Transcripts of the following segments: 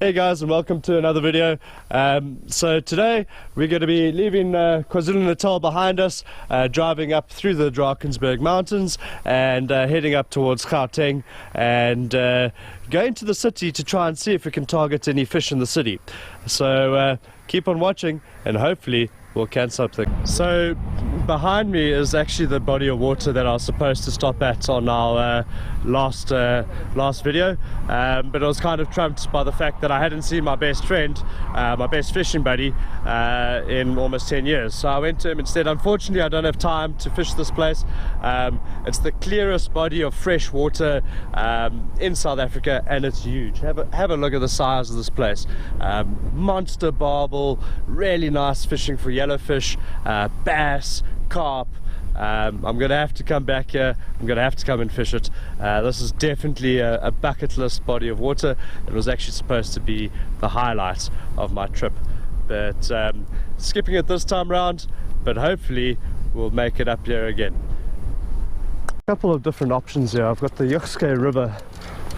Hey guys, and welcome to another video. So today we're going to be leaving KwaZulu-Natal behind us, driving up through the Drakensberg Mountains and heading up towards Gauteng and going to the city to try and see if we can target any fish in the city. So keep on watching and hopefully we'll catch something. So behind me is actually the body of water that I was supposed to stop at on our last video, but I was kind of trumped by the fact that I hadn't seen my best friend, my best fishing buddy, in almost 10 years. So I went to him instead. Unfortunately, I don't have time to fish this place. It's the clearest body of fresh water in South Africa, and it's huge. Have a look at the size of this place. Monster barbel, really nice fishing for yellowfish, bass, carp. I'm gonna have to come back here. I'm gonna have to come and fish it. This is definitely a bucket list body of water. It was actually supposed to be the highlight of my trip, but skipping it this time round, but hopefully we'll make it up here again. A couple of different options here. I've got the Yukske River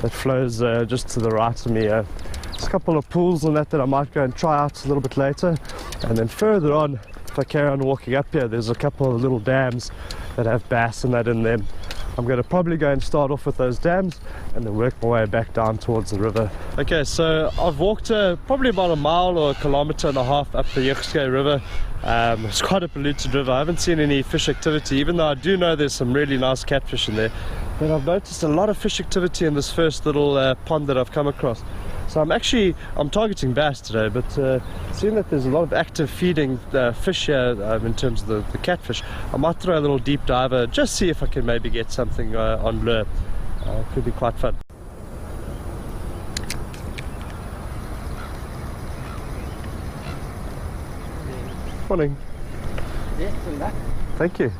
that flows just to the right of me here. There's a couple of pools on that I might go and try out a little bit later, and then further on, if I carry on walking up here, there's a couple of little dams that have bass and that in them. I'm going to probably go and start off with those dams and then work my way back down towards the river. Okay, so I've walked probably about a mile or a kilometer and a half up the Yukske River. It's quite a polluted river. I haven't seen any fish activity, even though I do know there's some really nice catfish in there. But I've noticed a lot of fish activity in this first little pond that I've come across. So I'm targeting bass today, but seeing that there's a lot of active feeding fish here in terms of the catfish, I might throw a little deep diver, just see if I can maybe get something on lure. It could be quite fun. Morning. Yes, good luck. Thank you.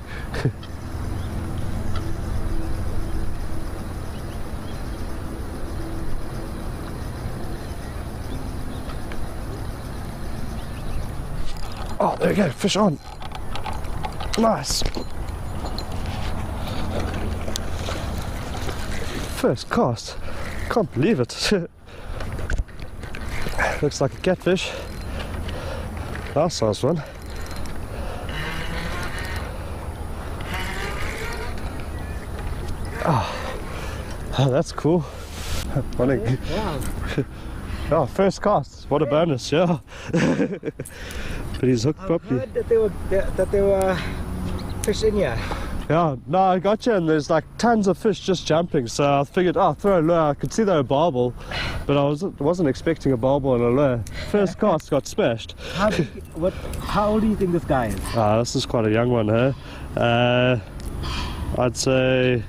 Oh, there we go, fish on. Nice. First cast. Can't believe it. Looks like a catfish. Nice size one. Oh, that's cool. Morning. Wow. Oh, first cast. What a bonus, yeah. But he's hooked properly. I've heard that there were fish in here. Yeah, no, I got you, and there's like tons of fish just jumping, so I figured, oh, throw a lure. I could see they were barbel, but I wasn't expecting a barbel and a lure. First cast got smashed. How old do you think this guy is? This is quite a young one here. I'd say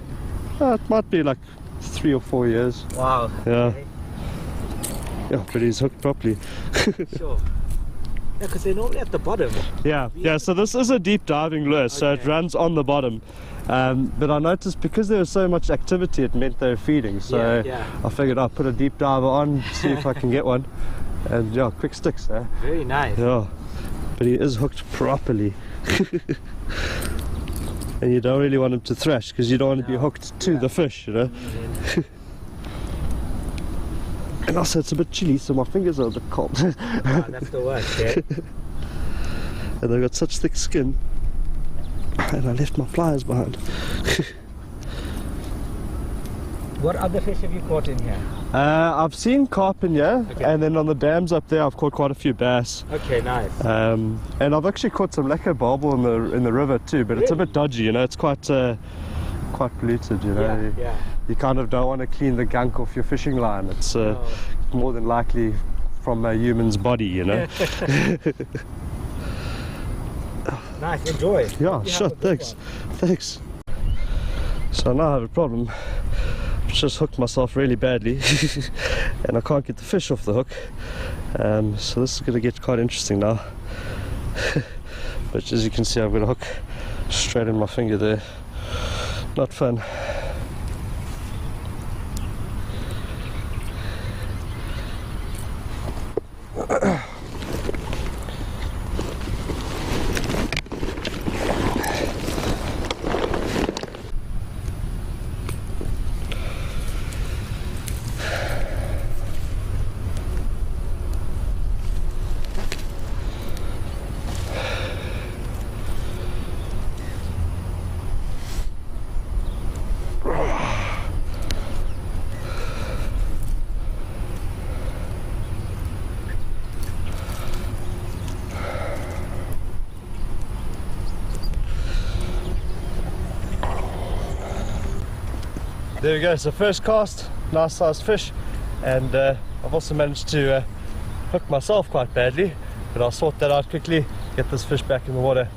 it might be like 3 or 4 years. Wow. Yeah. Okay. Yeah, but he's hooked properly. Sure. Yeah, because they're normally at the bottom. Yeah, so this is a deep diving lure, so it runs on the bottom. But I noticed because there was so much activity, it meant they were feeding. So yeah. I figured I'll put a deep diver on, see if I can get one. And yeah, quick sticks there. Very nice. Yeah, but he is hooked properly. And you don't really want him to thrash because you don't want to be hooked to the fish, you know. And also it's a bit chilly, so my fingers are a bit cold. That's the worst, yeah. And they've got such thick skin. And I left my pliers behind. What other fish have you caught in here? I've seen carp in here, and then on the dams up there I've caught quite a few bass. Okay, nice. And I've actually caught some lekker barbel in the river too, but it's a bit dodgy, you know. It's quite polluted, you know. Yeah. You kind of don't want to clean the gunk off your fishing line. It's more than likely from a human's body, you know. Nice, enjoy. Yeah, sure, thanks. So now I have a problem. I've just hooked myself really badly and I can't get the fish off the hook. So this is going to get quite interesting now. But as you can see, I've got a hook straight in my finger there. Not fun. There we go, so first cast, nice sized fish, and I've also managed to hook myself quite badly, but I'll sort that out quickly, get this fish back in the water.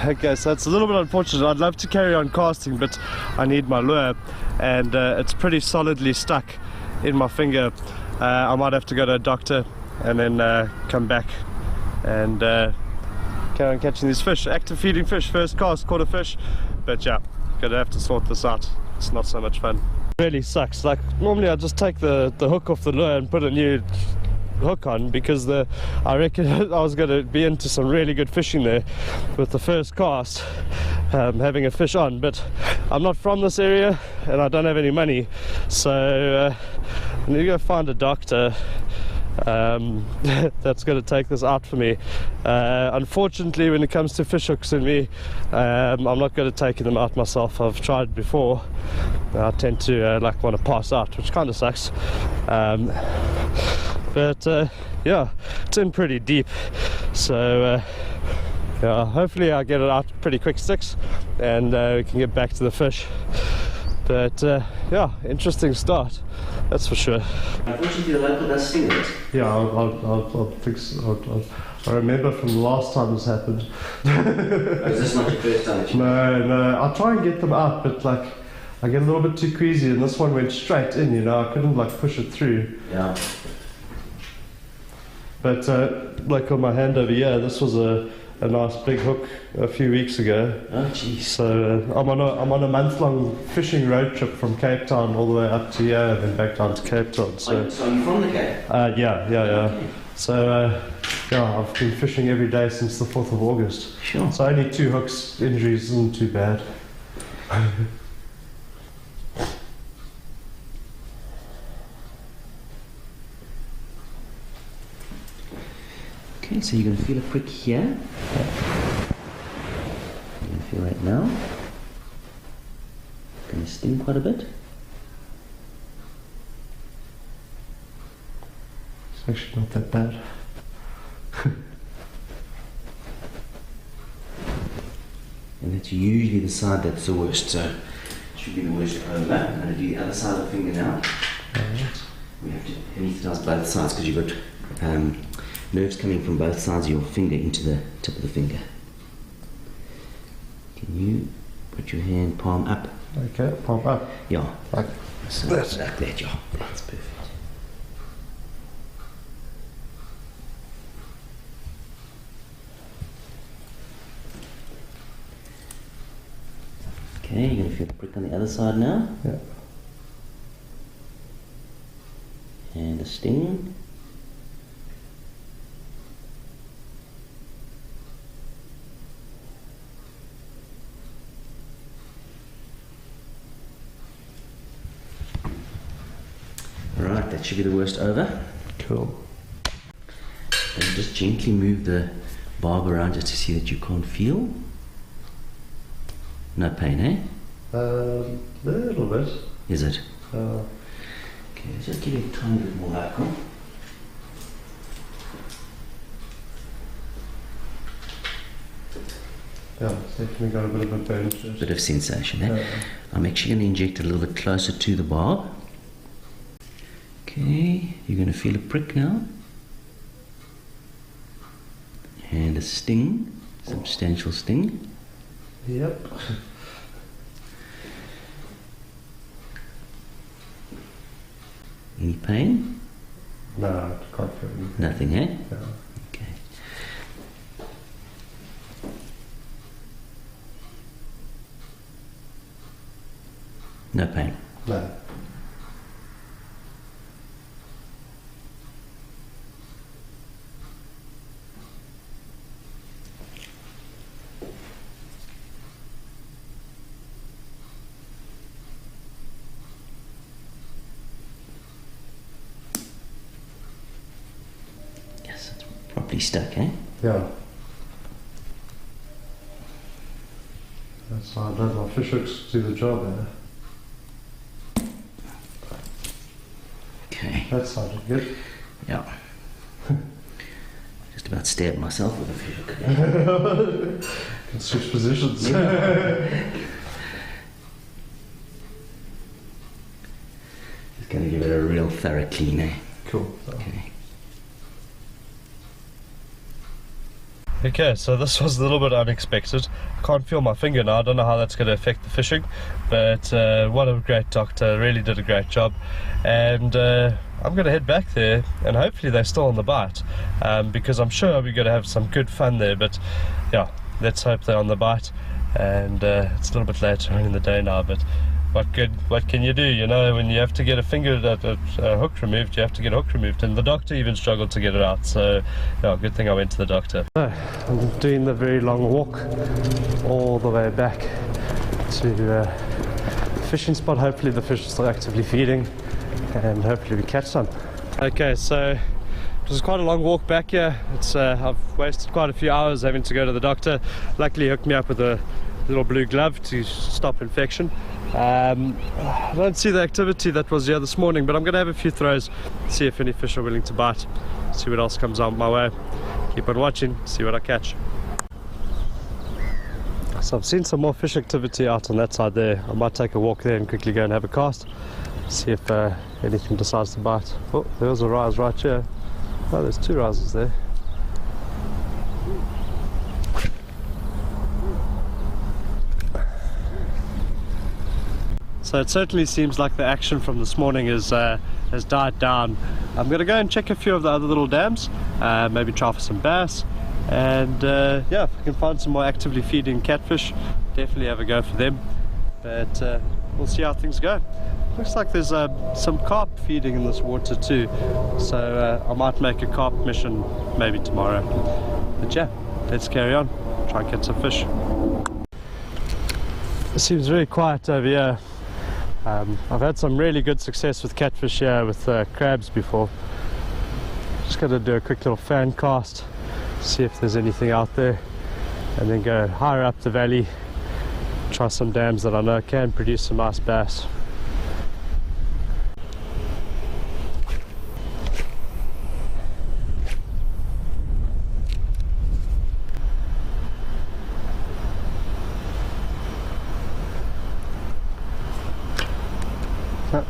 Okay, so it's a little bit unfortunate. I'd love to carry on casting, but I need my lure, and it's pretty solidly stuck in my finger. I might have to go to a doctor and then come back and carry on catching these fish. Active feeding fish, first cast, caught a fish, but yeah, gonna have to sort this out. It's not so much fun. Really sucks. Like normally I just take the hook off the lure and put a new hook on, because I reckon I was going to be into some really good fishing there with the first cast, having a fish on, but I'm not from this area and I don't have any money, so I need to go find a doctor that's going to take this out for me. Unfortunately, when it comes to fish hooks and me, I'm not good at taking them out myself. I've tried before. I tend to like want to pass out, which kind of sucks. But yeah, it's in pretty deep, so yeah, hopefully I'll get it out pretty quick sticks and we can get back to the fish. But yeah, interesting start, that's for sure. Unfortunately, the local does sting it. Yeah, I'll fix. I remember from the last time this happened. Is this not your first time? No, I try and get them out, but like I get a little bit too queasy, and this one went straight in. You know, I couldn't like push it through. Yeah. But like on my hand over here, this was a nice big hook a few weeks ago. Oh jeez. So I'm on a month-long fishing road trip from Cape Town all the way up to here and then back down to Cape Town. So, so are you from the Cape? yeah. Okay. So yeah, I've been fishing every day since the 4th of August. Sure. So only 2 hooks, injuries isn't too bad. Okay, so you're going to feel a prick here. You're going to feel right now. It's going to sting quite a bit. It's actually not that bad. And that's usually the side that's the worst, so it should be the worst over. I'm going to do the other side of the finger now. Alright. We have to anesthetize both sides because you've got nerves coming from both sides of your finger into the tip of the finger. Can you put your hand palm up? Okay, palm up. Yeah. Like So that. like that, yeah. That's perfect. Okay, you're going to feel the prick on the other side now. Yeah. And a sting. Alright, that should be the worst over. Cool. And just gently move the barb around just to see that you can't feel. No pain, eh? A little bit. Is it? Okay, let's just give it a tiny bit more local. yeah, it's definitely got a bit of a burn to it. Bit of sensation, eh? I'm actually going to inject it a little bit closer to the barb. Okay, you're going to feel a prick now. And a sting, substantial sting. Yep. Any pain? No, I can't feel anything. Nothing, eh? No. Okay. No pain. No. Yes, it's properly stuck, eh? Yeah. So I let my fish hooks do the job there. Okay. That sounded good. Yeah. Just about stabbed myself with a fish hook. Can switch positions. Just going to give it a real thorough clean, eh? Cool. Okay. Okay, so this was a little bit unexpected. I can't feel my finger now. I don't know how that's going to affect the fishing, but what a great doctor, really did a great job. And I'm going to head back there, and hopefully they're still on the bite, because I'm sure we're going to have some good fun there. But yeah, let's hope they're on the bite. And it's a little bit later on in the day now, but what can you do? You know, when you have to get a hook removed, you have to get a hook removed, and the doctor even struggled to get it out. So yeah, good thing I went to the doctor. So, I'm doing the very long walk all the way back to the fishing spot. Hopefully the fish are still actively feeding, and hopefully we catch some. Okay, so it was quite a long walk back here. I've wasted quite a few hours having to go to the doctor. Luckily he hooked me up with a little blue glove to stop infection. I don't see the activity that was here this morning, but I'm going to have a few throws, see if any fish are willing to bite, see what else comes on my way. Keep on watching, see what I catch. So I've seen some more fish activity out on that side there. I might take a walk there and quickly go and have a cast, see if anything decides to bite. Oh, there's a rise right here. Oh, there's two rises there. So it certainly seems like the action from this morning has died down. I'm going to go and check a few of the other little dams, maybe try for some bass, and yeah, if I can find some more actively feeding catfish, definitely have a go for them. But we'll see how things go. Looks like there's some carp feeding in this water too, so I might make a carp mission maybe tomorrow. But yeah, let's carry on, try and catch some fish. It seems very quiet over here. I've had some really good success with catfish here with crabs before. Just going to do a quick little fan cast, see if there's anything out there, and then go higher up the valley, try some dams that I know can produce some nice bass.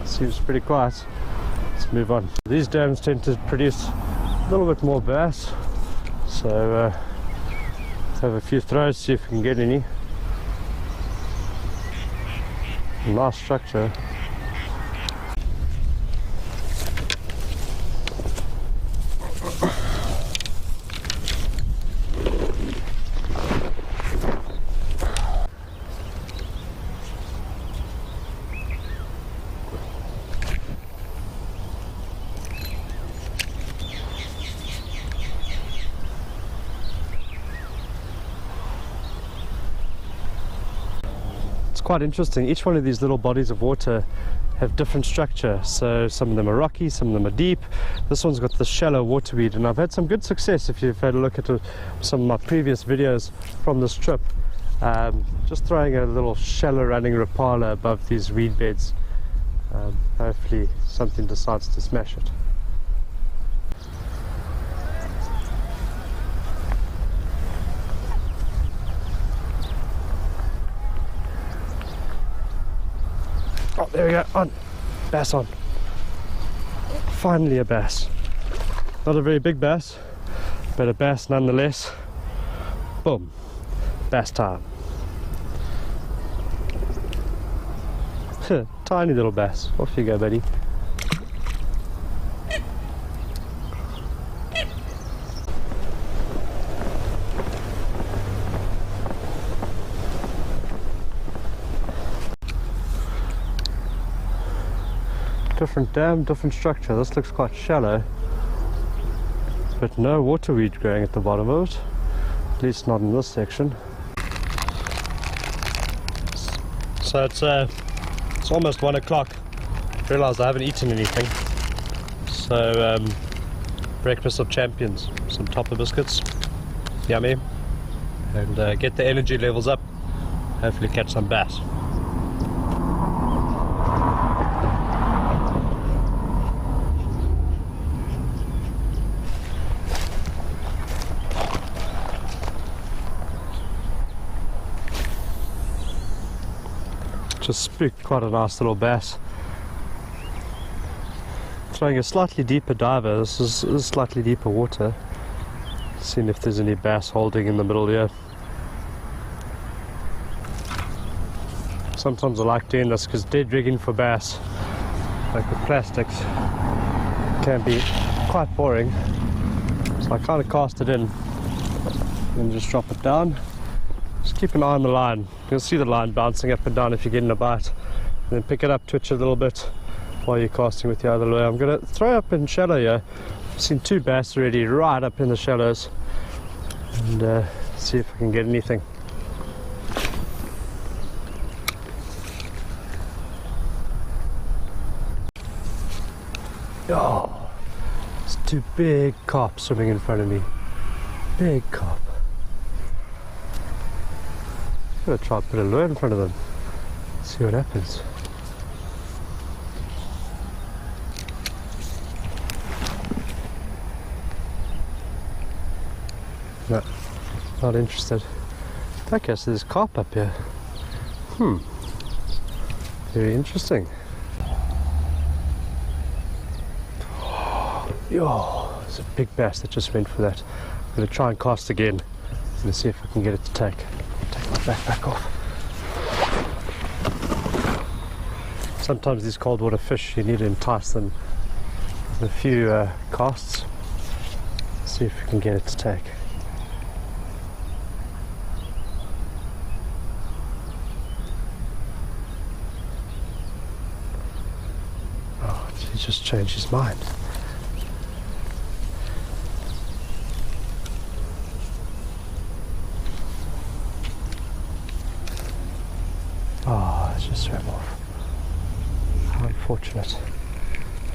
Seems pretty quiet. Let's move on. These dams tend to produce a little bit more bass, so let's have a few throws, see if we can get any. Nice structure. Quite interesting. Each one of these little bodies of water have different structure. So some of them are rocky, some of them are deep. This one's got the shallow waterweed, and I've had some good success if you've had a look at some of my previous videos from this trip. Just throwing a little shallow running rapala above these reed beds. Hopefully something decides to smash it. Oh, there we go, on. Bass on. Finally a bass. Not a very big bass, but a bass nonetheless. Boom. Bass time. Tiny little bass. Off you go, buddy. Different dam, different structure. This looks quite shallow, but no waterweed growing at the bottom of it, at least not in this section. So it's almost 1 o'clock. Realised I haven't eaten anything, so breakfast of champions, some topper biscuits, yummy, and get the energy levels up hopefully catch some bass. Just spooked quite a nice little bass. Throwing a slightly deeper diver. This is slightly deeper water. Seeing if there's any bass holding in the middle here. Sometimes I like doing this because dead rigging for bass, like with plastics, can be quite boring. So I kind of cast it in and just drop it down. Just keep an eye on the line. You'll see the line bouncing up and down if you're getting a bite. And then pick it up, twitch it a little bit while you're casting with your other lure. I'm going to throw up in shallow here. I've seen 2 bass already right up in the shallows. And see if I can get anything. Oh, it's 2 big carp swimming in front of me. Big carp. I'm gonna try and put a lure in front of them. See what happens. No, not interested. Okay, so there's carp up here. Very interesting. Yo, it's a big bass that just went for that. I'm going to try and cast again. I'm going to see if I can get it to take my backpack off. Sometimes these cold water fish, you need to entice them with a few casts. See if we can get it to take. Oh, he just changed his mind. Oh, it just swam off. How unfortunate.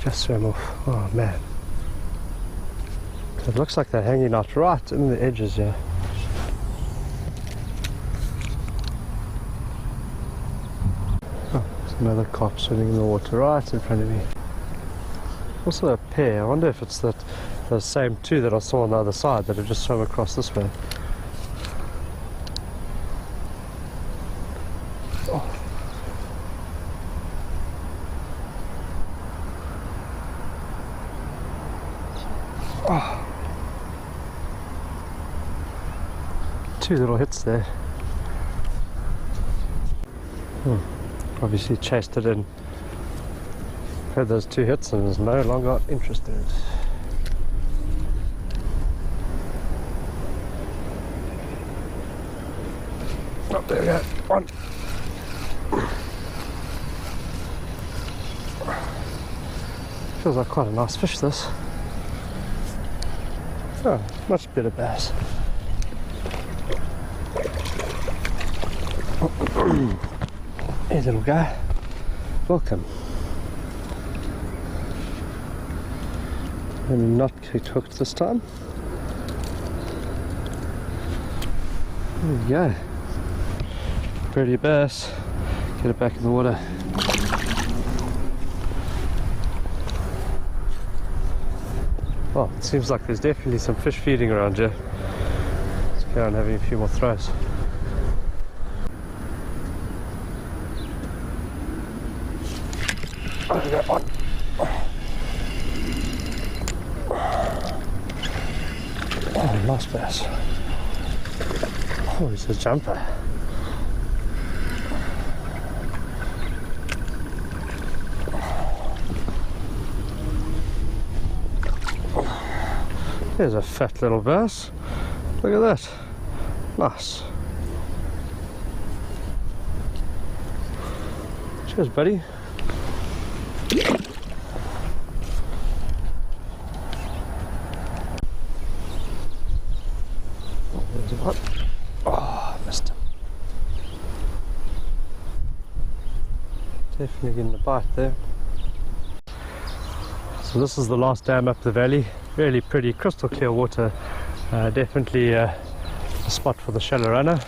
Just swam off. Oh man. It looks like they're hanging out right in the edges here. Oh, there's another carp swimming in the water right in front of me. Also a pair. I wonder if it's the same 2 that I saw on the other side that have just swum across this way. Oh. 2 little hits there. Obviously chased it in. Had those 2 hits and is no longer interested. Oh, there we go. 1. Feels like quite a nice fish, this. Oh, much better bass. Hey little guy, welcome. I'm not hooked this time. There we go. Pretty bass. Get it back in the water. Well, it seems like there's definitely some fish feeding around here. Let's go on having a few more throws. Oh, we got one. Oh, nice bass. Oh, he's a jumper. There's a fat little bass. Look at that. Nice. Cheers, buddy. There's one. Oh, I missed him. Definitely getting a bite there. So this is the last dam up the valley. Really pretty, crystal clear water. Definitely a spot for the shallow runner.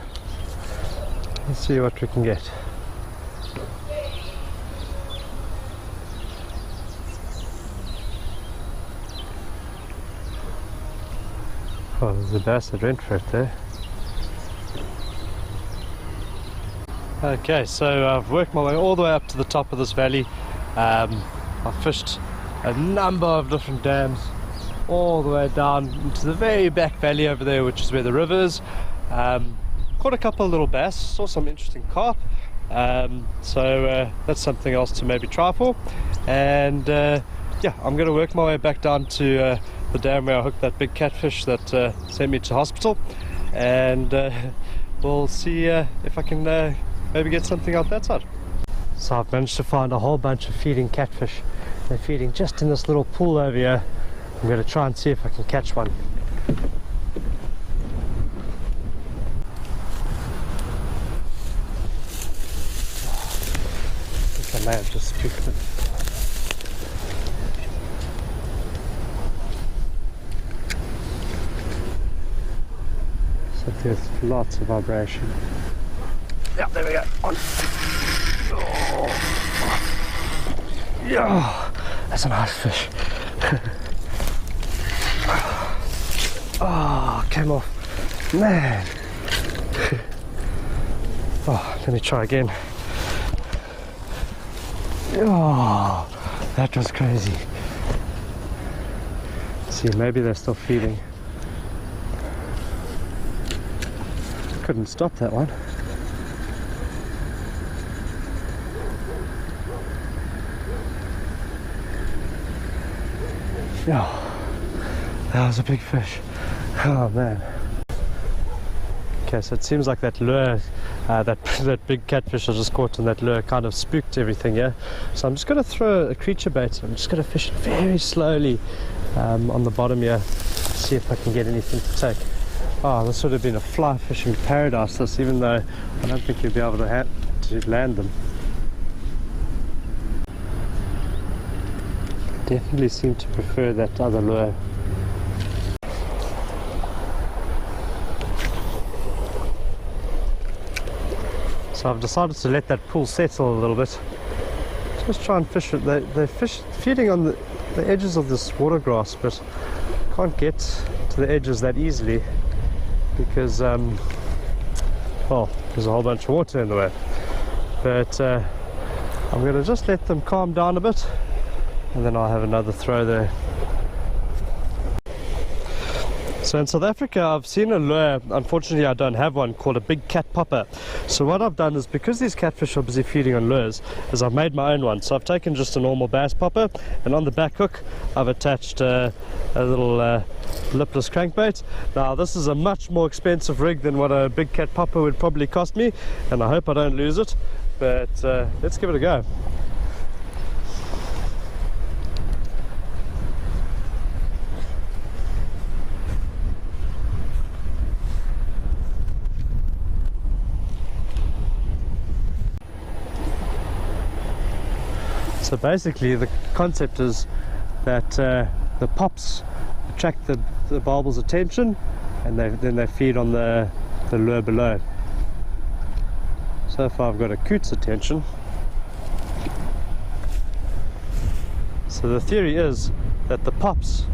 Let's see what we can get. Oh, there's a bass that went for it there. Okay, so I've worked my way all the way up to the top of this valley. I've fished a number of different dams all the way down into the very back valley over there, which is where the river is. Caught a couple of little bass, saw some interesting carp, so that's something else to maybe try for. And yeah, I'm going to work my way back down to the dam where I hooked that big catfish that sent me to hospital, and we'll see if I can maybe get something out that side. So I've managed to find a whole bunch of feeding catfish. They're feeding just in this little pool over here. I'm going to try and see if I can catch one. I think I may have just spooked it. So there's lots of vibration. Yeah, there we go. On. Oh. Yeah, that's a nice fish. Oh, came off. Man. Oh, let me try again. Oh, that was crazy. See, maybe they're still feeding. Couldn't stop that one. Yeah, that was a big fish. Oh man. Okay, so it seems like that lure, that big catfish I just caught in that lure kind of spooked everything here. So I'm just going to throw a creature bait. I'm just going to fish it very slowly on the bottom here, see if I can get anything to take. Oh, this would have been a fly fishing paradise, this, even though I don't think you'd be able to land them. Definitely seem to prefer that other lure. So I've decided to let that pool settle a little bit. Just try and fish it. They're feeding on the edges of this water grass, but can't get to the edges that easily because well, there's a whole bunch of water in the way. But I'm going to just let them calm down a bit, and then I'll have another throw there. So in South Africa I've seen a lure, unfortunately I don't have one, called a big cat popper. So what I've done is, because these catfish are busy feeding on lures, is I've made my own one. So I've taken just a normal bass popper, and on the back hook I've attached a little lipless crankbait. Now this is a much more expensive rig than what a big cat popper would probably cost me, and I hope I don't lose it, but let's give it a go. So basically the concept is that the pops attract the barbel's attention, and then they feed on the lure below. So far I've got a coot's attention. So the theory is that the pops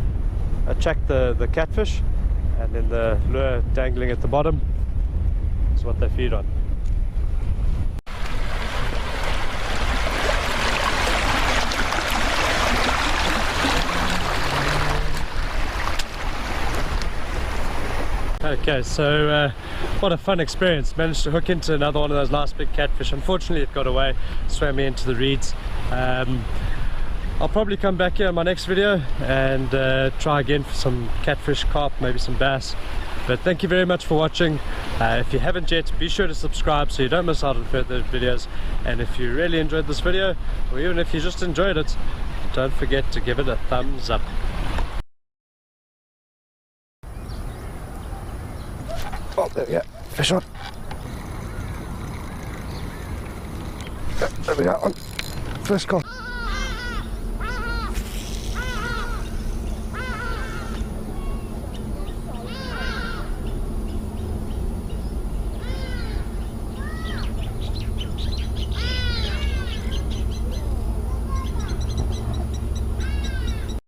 attract the catfish, and then the lure dangling at the bottom is what they feed on. Okay, so what a fun experience. Managed to hook into another one of those nice big catfish. Unfortunately it got away, swam me into the reeds. I'll probably come back here in my next video and try again for some catfish, carp, maybe some bass. But thank you very much for watching. If you haven't yet, be sure to subscribe so you don't miss out on further videos. And if you really enjoyed this video, or even if you just enjoyed it, don't forget to give it a thumbs up. Oh, there we go. Fish on. There we go. On. First call.